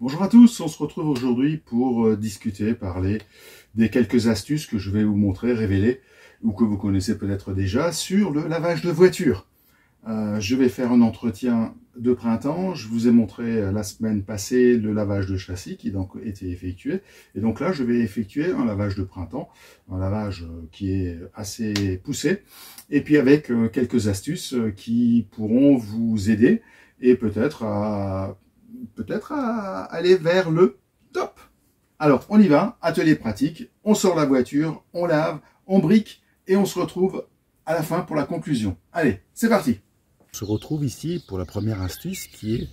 Bonjour à tous, on se retrouve aujourd'hui pour discuter, parler des quelques astuces que je vais vous montrer, révéler, ou que vous connaissez peut-être déjà, sur le lavage de voiture. Je vais faire un entretien de printemps. Je vous ai montré la semaine passée le lavage de châssis qui donc était effectué. Et donc là, je vais effectuer un lavage de printemps, un lavage qui est assez poussé, et puis avec quelques astuces qui pourront vous aider et peut-être à aller vers le top. Alors, on y va, atelier pratique, on sort la voiture, on lave, on brique et on se retrouve à la fin pour la conclusion. Allez, c'est parti. On se retrouve ici pour la première astuce qui est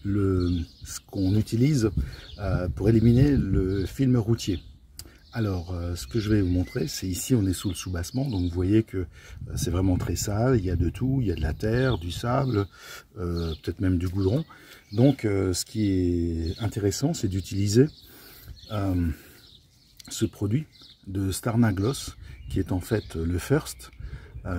ce qu'on utilise pour éliminer le film routier. Alors, ce que je vais vous montrer, c'est ici, on est sous le soubassement, donc vous voyez que c'est vraiment très sale, il y a de tout, il y a de la terre, du sable, peut-être même du goudron. Donc, ce qui est intéressant, c'est d'utiliser ce produit de Starnagloss, qui est en fait le First,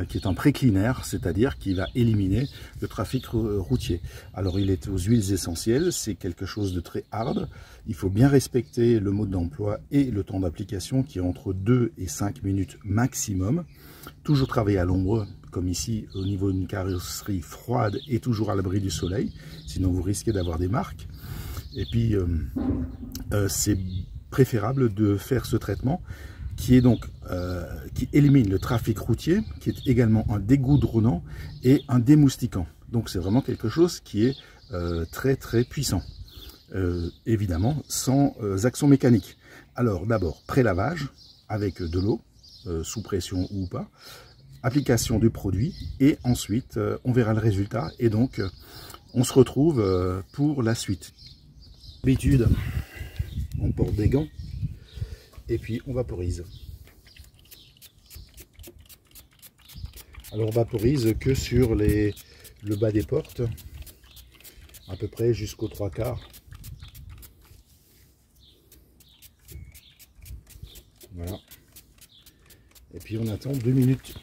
qui est un pré-cleaner, c'est-à-dire qui va éliminer le trafic routier. Alors il est aux huiles essentielles, c'est quelque chose de très hard, il faut bien respecter le mode d'emploi et le temps d'application qui est entre 2 et 5 minutes maximum. Toujours travailler à l'ombre, comme ici au niveau d'une carrosserie froide et toujours à l'abri du soleil, sinon vous risquez d'avoir des marques. Et puis c'est préférable de faire ce traitement qui est donc qui élimine le trafic routier, qui est également un dégoudronnant et un démoustiquant. Donc c'est vraiment quelque chose qui est très très puissant. Évidemment sans action mécanique. Alors d'abord pré-lavage avec de l'eau, sous pression ou pas, application du produit et ensuite on verra le résultat et donc on se retrouve pour la suite. D'habitude on porte des gants. Et puis on vaporise. Alors on vaporise que sur le bas des portes, à peu près jusqu'aux 3/4. Voilà. Et puis on attend 2 minutes.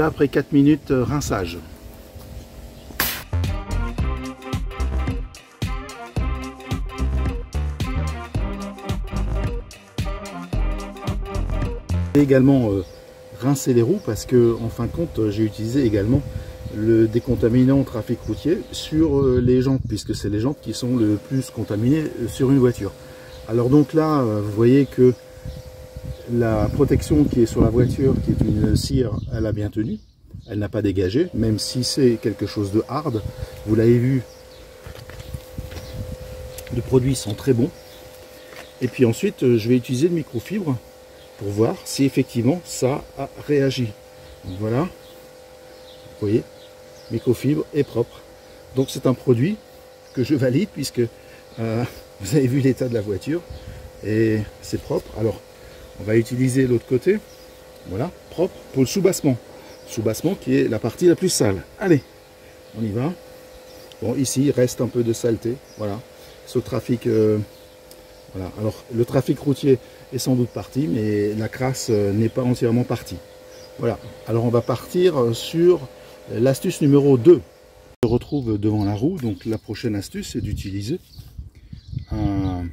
Après 4 minutes, rinçage. J'ai également rincé les roues parce que en fin de compte j'ai utilisé également le décontaminant trafic routier sur les jantes, puisque c'est les jantes qui sont le plus contaminées sur une voiture. Alors donc là vous voyez que la protection qui est sur la voiture, qui est une cire, elle a bien tenu. Elle n'a pas dégagé, même si c'est quelque chose de hard. Vous l'avez vu, les produits sont très bons. Et puis ensuite, je vais utiliser le microfibre pour voir si effectivement ça a réagi. Donc voilà, vous voyez, microfibre est propre. Donc c'est un produit que je valide puisque vous avez vu l'état de la voiture et c'est propre. Alors, on va utiliser l'autre côté, voilà, propre pour le soubassement. Soubassement qui est la partie la plus sale. Allez, on y va. Bon, ici, il reste un peu de saleté, voilà. Ce trafic, voilà. Alors, le trafic routier est sans doute parti, mais la crasse n'est pas entièrement partie. Voilà, alors on va partir sur l'astuce numéro 2. Je me retrouve devant la roue, donc la prochaine astuce, c'est d'utiliser un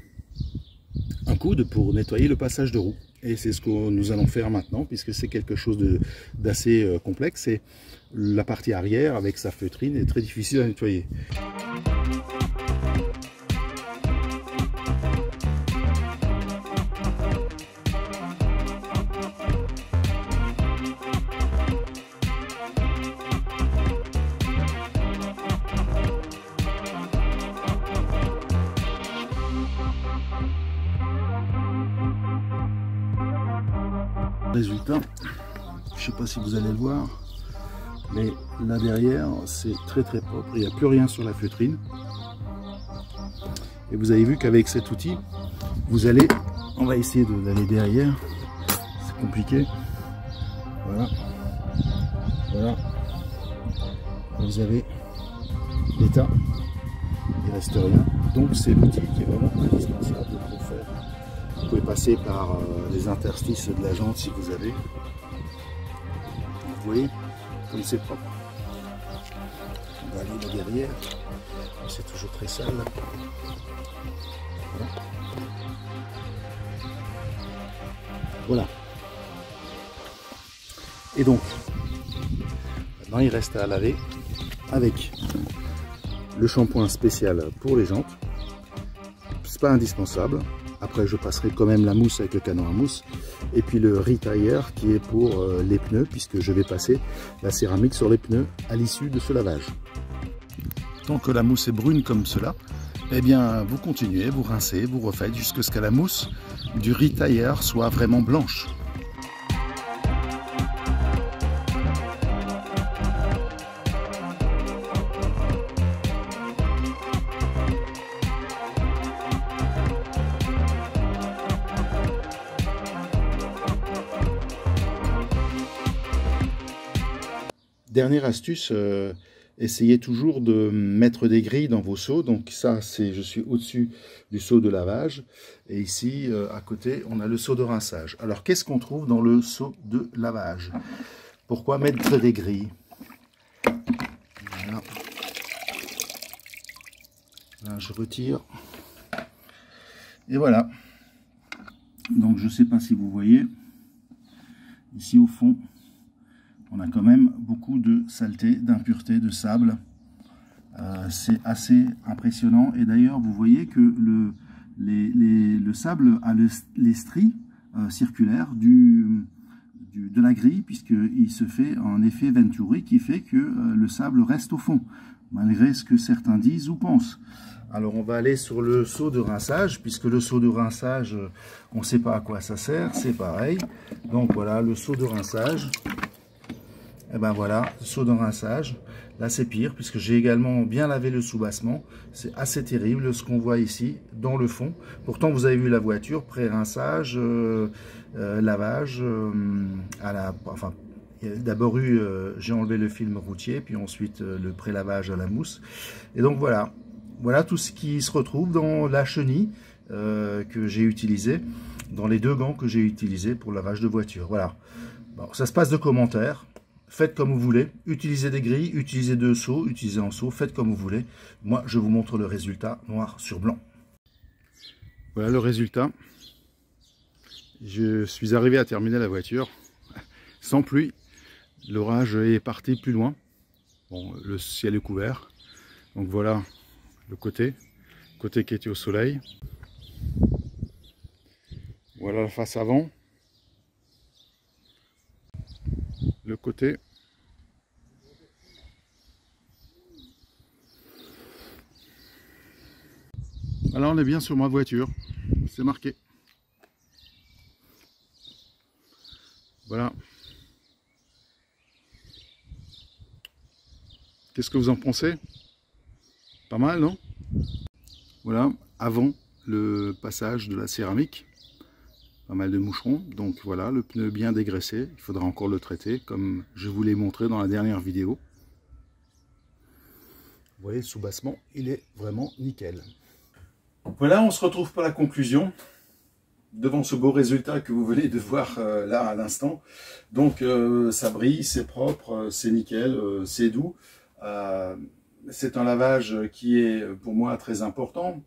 coude pour nettoyer le passage de roue. Et c'est ce que nous allons faire maintenant, puisque c'est quelque chose d'assez complexe. Et la partie arrière, avec sa feutrine, est très difficile à nettoyer. Résultat, je ne sais pas si vous allez le voir, mais là derrière c'est très très propre, il n'y a plus rien sur la feutrine. Et vous avez vu qu'avec cet outil, vous allez, on va essayer d'aller derrière, c'est compliqué, voilà, voilà, vous avez l'état, il ne reste rien, Donc c'est l'outil qui est vraiment indispensable pour faire. Vous pouvez passer par les interstices de la jante si vous avez. Vous voyez comme c'est propre. On va aller là derrière. C'est toujours très sale. Voilà. Voilà. Et donc, maintenant il reste à laver avec le shampoing spécial pour les jantes. C'est pas indispensable. Après, je passerai quand même la mousse avec le canon à mousse. Et puis le retailleur qui est pour les pneus, puisque je vais passer la céramique sur les pneus à l'issue de ce lavage. Tant que la mousse est brune comme cela, eh bien vous continuez, vous rincez, vous refaites jusqu'à ce que la mousse du retailleur soit vraiment blanche. Dernière astuce, essayez toujours de mettre des grilles dans vos seaux. Donc ça, je suis au-dessus du seau de lavage. Et ici, à côté, on a le seau de rinçage. Alors, qu'est-ce qu'on trouve dans le seau de lavage? Pourquoi mettre des grilles? Voilà. Là, je retire. Et voilà. Donc, je ne sais pas si vous voyez. Ici, au fond, on a quand même beaucoup de saleté, d'impureté, de sable. C'est assez impressionnant. Et d'ailleurs, vous voyez que le sable a les stries circulaires de la grille, puisqu'il se fait un effet Venturi qui fait que le sable reste au fond, malgré ce que certains disent ou pensent. Alors on va aller sur le seau de rinçage, puisque le seau de rinçage, on ne sait pas à quoi ça sert, c'est pareil. Donc voilà, le seau de rinçage. Et ben voilà, seau de rinçage. Là c'est pire, puisque j'ai également bien lavé le soubassement. C'est assez terrible ce qu'on voit ici, dans le fond. Pourtant vous avez vu la voiture, pré-rinçage, lavage, enfin, il y a d'abord eu, j'ai enlevé le film routier, puis ensuite le pré-lavage à la mousse. Et donc voilà, voilà tout ce qui se retrouve dans la chenille que j'ai utilisée, dans les 2 gants que j'ai utilisés pour le lavage de voiture. Voilà, bon, ça se passe de commentaires. Faites comme vous voulez, utilisez des grilles, utilisez 2 seaux, utilisez un seau, faites comme vous voulez. Moi, je vous montre le résultat noir sur blanc. Voilà le résultat. Je suis arrivé à terminer la voiture sans pluie. L'orage est parti plus loin. Bon, le ciel est couvert. Donc voilà le côté qui était au soleil. Voilà la face avant. Le côté. Alors on est bien sur ma voiture, c'est marqué. Voilà. Qu'est-ce que vous en pensez? Pas mal, non? Voilà, avant le passage de la céramique. Pas mal de moucherons, donc voilà, le pneu bien dégraissé, il faudra encore le traiter, comme je vous l'ai montré dans la dernière vidéo. Vous voyez, le soubassement, il est vraiment nickel. Voilà, on se retrouve pour la conclusion, devant ce beau résultat que vous venez de voir là à l'instant. Donc ça brille, c'est propre, c'est nickel, c'est doux. C'est un lavage qui est pour moi très important.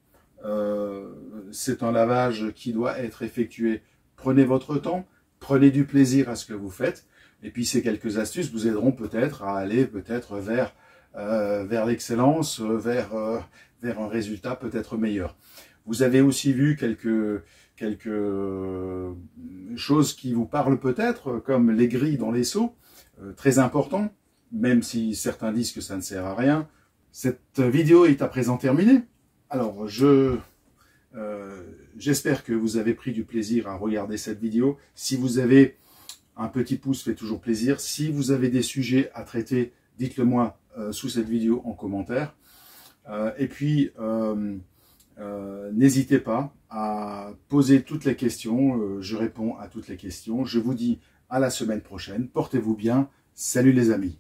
C'est un lavage qui doit être effectué. Prenez votre temps, prenez du plaisir à ce que vous faites, et puis ces quelques astuces vous aideront peut-être à aller vers l'excellence, vers un résultat peut-être meilleur. Vous avez aussi vu quelques choses qui vous parlent peut-être, comme les grilles dans les seaux, très important, même si certains disent que ça ne sert à rien. Cette vidéo est à présent terminée. Alors, j'espère que vous avez pris du plaisir à regarder cette vidéo. Si vous avez un petit pouce, fait toujours plaisir. Si vous avez des sujets à traiter, dites-le moi sous cette vidéo en commentaire. Et puis, n'hésitez pas à poser toutes les questions. Je réponds à toutes les questions. Je vous dis à la semaine prochaine. Portez-vous bien. Salut les amis.